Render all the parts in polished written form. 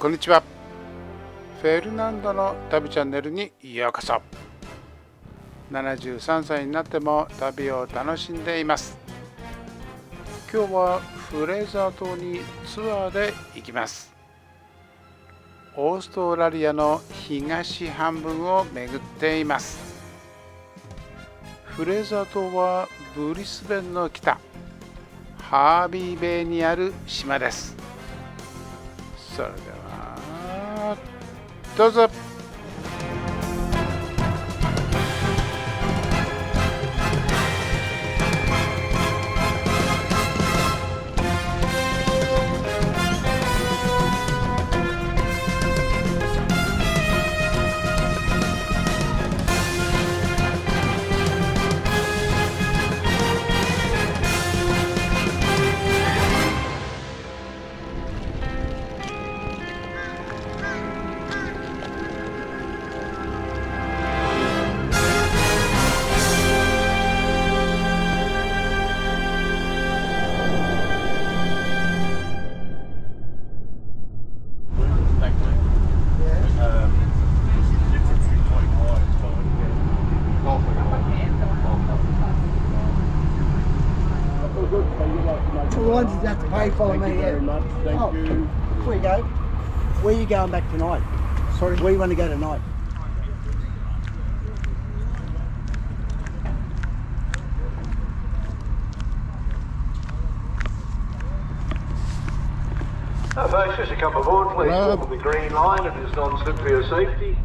こんにちは。フェルナンドの旅チャンネルにようこそ。73歳になっても旅を楽しんでいます。今日はフレーザー島にツアーで行きます。オーストラリアの東半分を巡っています。フレーザー島はブリスベンの北、ハービーベイにある島です。それではどうぞ。The ones you have to pay for me. Very much. Thank you. Before you go, where are you going back tonight? Sorry. Where you want to go tonight? Folks, just to come aboard, please walk on the green line. It is non-slip for your safety.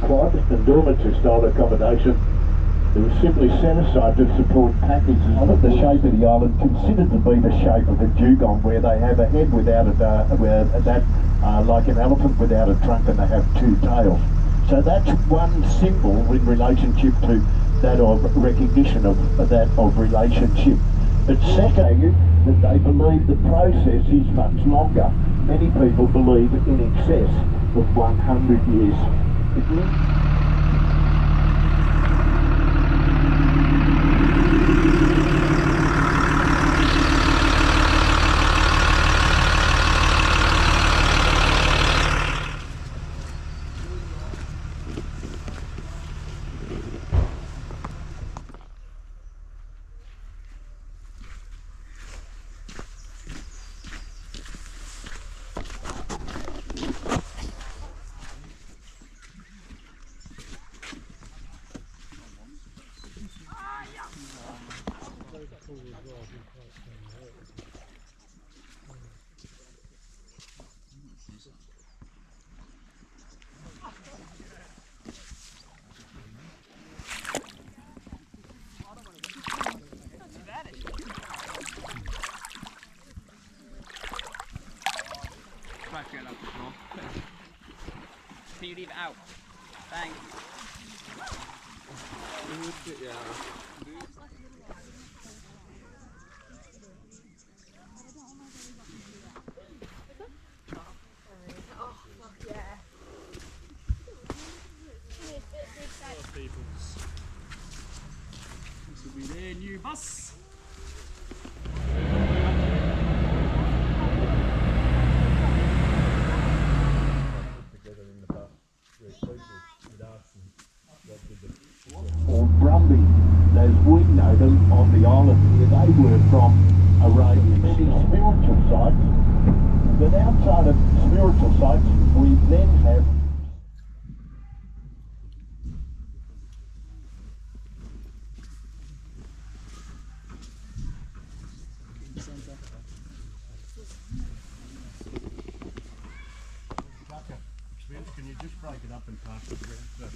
Quad and dormitory style accommodation. It was simply set aside to support packages. The shape of the island considered to be the shape of a dugong, where they have a head without like an elephant without a trunk, and they have two tails. So that's one symbol in relationship to that of recognition of relationship. But second, that they believe the process is much longer. Many people believe in excess of 100 years. leave it out. Thanks. This will be their new bus. Or Brumby, as we know them on the island here, they were from a range of many spiritual sites. But outside of spiritual sites, we then have experience. Can you just break it up and pass it around? So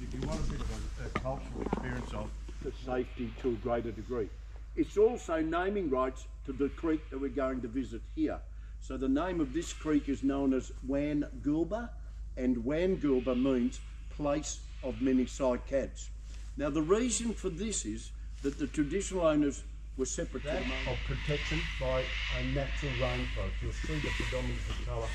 if you want a bit of a cultural experience of the safety to a greater degree. It's also naming rights to the creek that we're going to visit here. So the name of this creek is known as Wan Gulba, and Wan Gulba means place of many cycads. Now the reason for this is that the traditional owners were separate of protection by a natural rainforest. You'll see the predominance of colour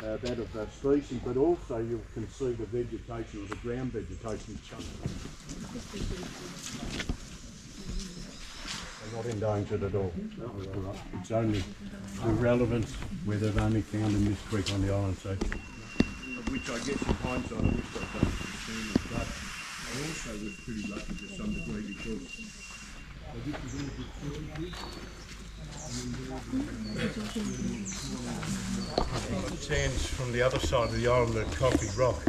and that of the species, but also you can see the vegetation or the ground vegetation changing. They're not endangered at all. It's only the relevance where they've only found in this creek on the island. So, which I guess in hindsight I wish I'd done sooner, but I also was pretty lucky to some degree because this is all the sands from the other side of the island at Coffee Rock.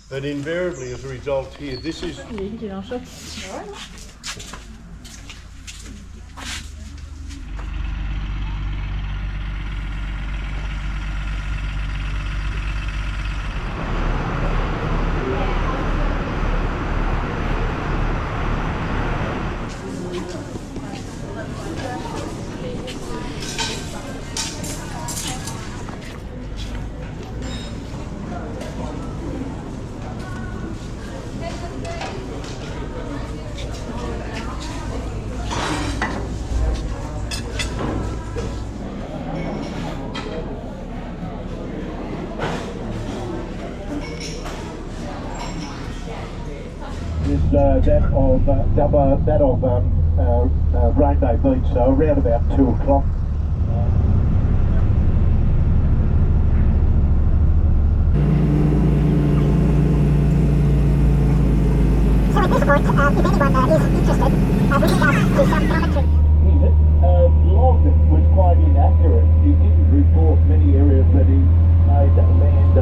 But invariably, as a result here, this is that of Rainbow Beach, so around about 2 o'clock. So at this point, if anyone is interested, we can do some commentary. Log was quite inaccurate. He didn't report many areas that he made land,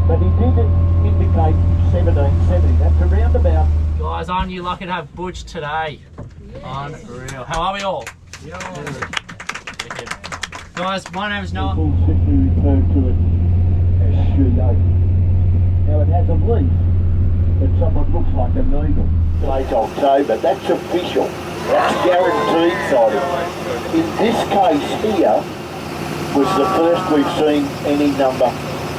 but he did indicate 1770. That's around about. Guys, aren't you lucky to have Butch today? Unreal. How are we all? Yeah. Guys, my name's Noah. People simply refer to it as shoe-oak. Now it has a leaf that somewhat looks like a needle. Late October, that's official. That's guaranteed sighting. In this case here was the first we've seen any number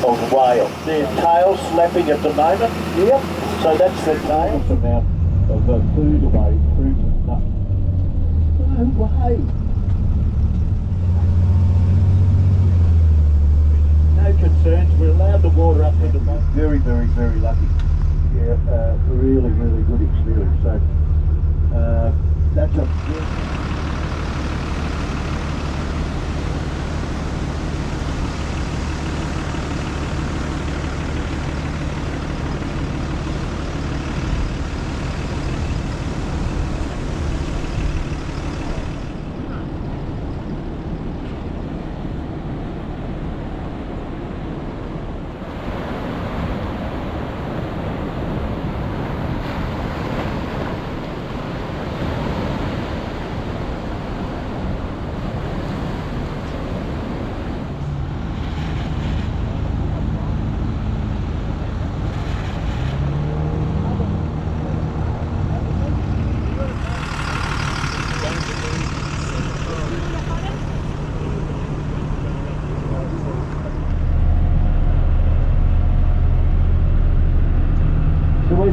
of whales. Their tails slapping at the moment. Yep. So that's the tail. Amount of food away, fruit and stuff. No way. No concerns. We're allowed the water up to the boat. Very, very, very lucky. Yeah, really, really good experience. So that's a.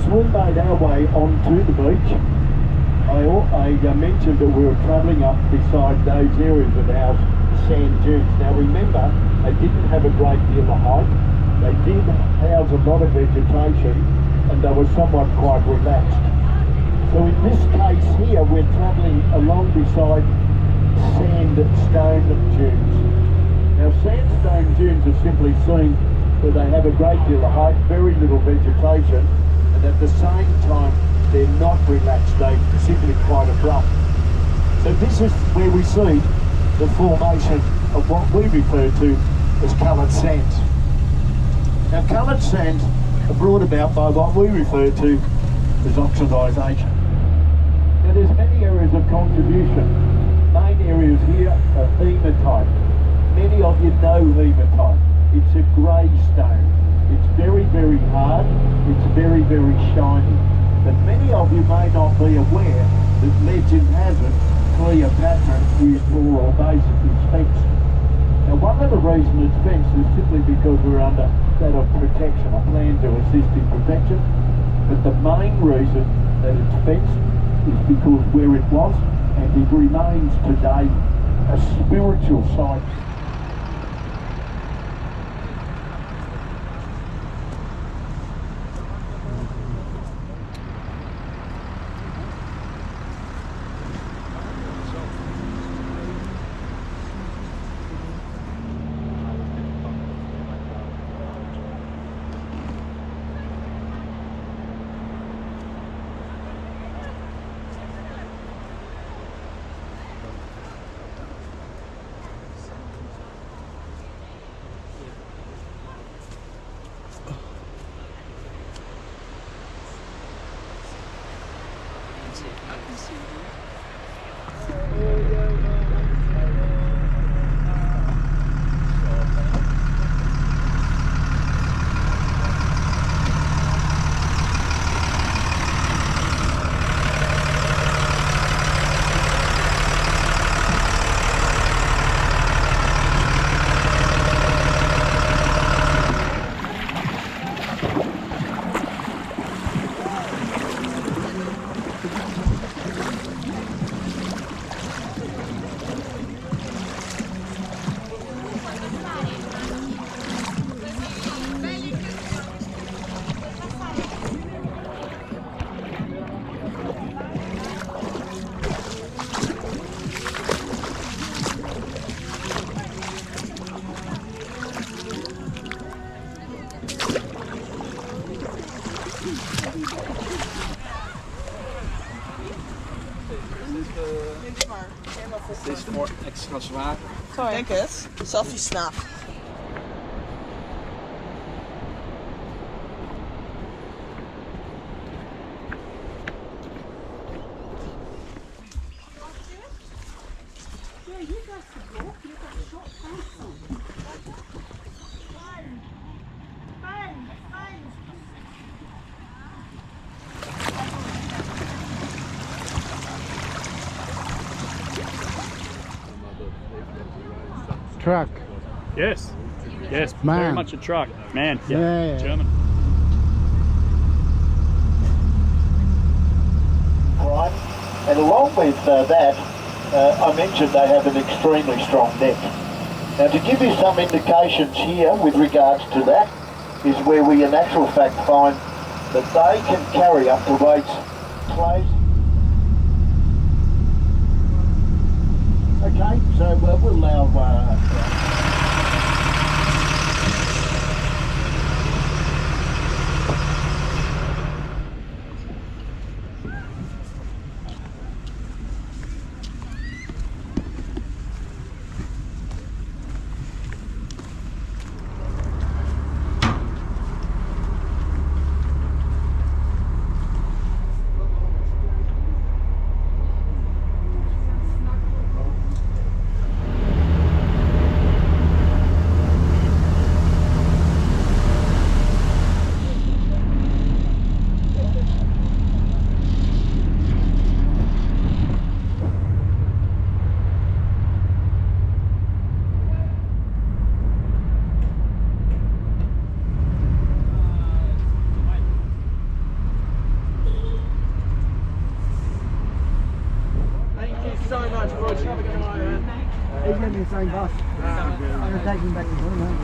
as we made our way onto the beach, I mentioned that we were travelling up beside those areas of our sand dunes. Now remember, they didn't have a great deal of height. They did house a lot of vegetation, and they were somewhat quite relaxed. So in this case here, we're travelling along beside sandstone dunes. Now sandstone dunes are simply seen where they have a great deal of height, very little vegetation, and at the same time they're not relaxed, they're simply quite abrupt. So this is where we see the formation of what we refer to as coloured sands. Now coloured sands are brought about by what we refer to as oxidisation. Now there's many areas of contribution. Main areas here are hematite. Many of you know hematite. It's a grey stone. It's very, very hard. It's very, very shiny. But many of you may not be aware that legend has it Cleopatra used ore or basically fenced. Now one of the reasons it's fenced is simply because we're under that of protection, a plan to assist in protection. But the main reason that it's fenced is because where it was, and it remains today, a spiritual site. Het is voor extra zwaar. Ik denk het. Zelfs die snap. Truck. Yes. Yes. Man. Very much a truck. Man. Yeah. German. Right, and along with that, I mentioned they have an extremely strong deck. Now to give you some indications here with regards to that, is where we in actual fact find that they can carry up to weights close. Okay, so we'll allow same bus. I'm going to take him back to Birmingham.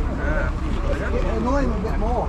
Annoy him a bit more.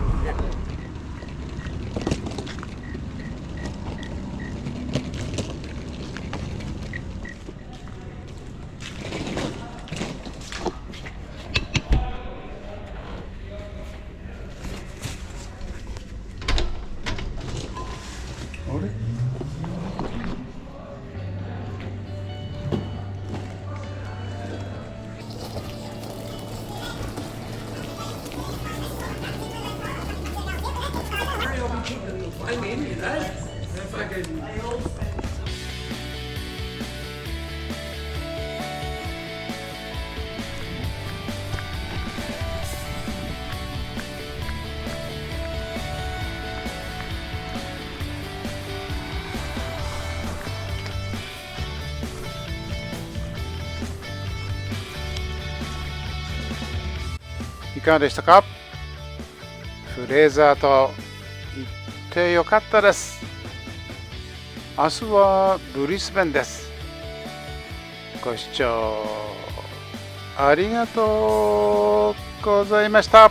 いかがでしたか？フレーザーと行ってよかったです。明日はブリスベンです。ご視聴ありがとうございました。